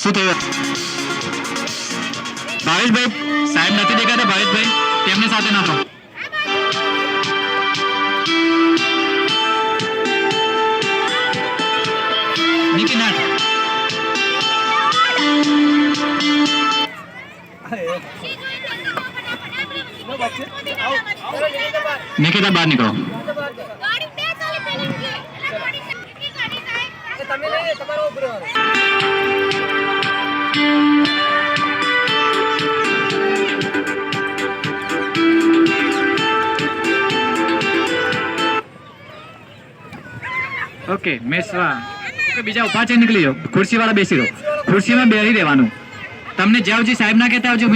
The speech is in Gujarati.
શું થયું? ભાવેશભાઈ સાહેબ નથી દેખાતા. ભાવેશભાઈ તેમની સાથે નાખો. નીકળી નાખ. નિકિતા બહાર નીકળો. ઓકે મેસવા ઓકે બીજા ઉભા છે નીકળી જાઓ. ખુરશી વાળા બેસી રહો. ખુરશીમાં બેસી રહેવાનું. તમને જ્યાં સાહેબ ના કહેતા આવજો.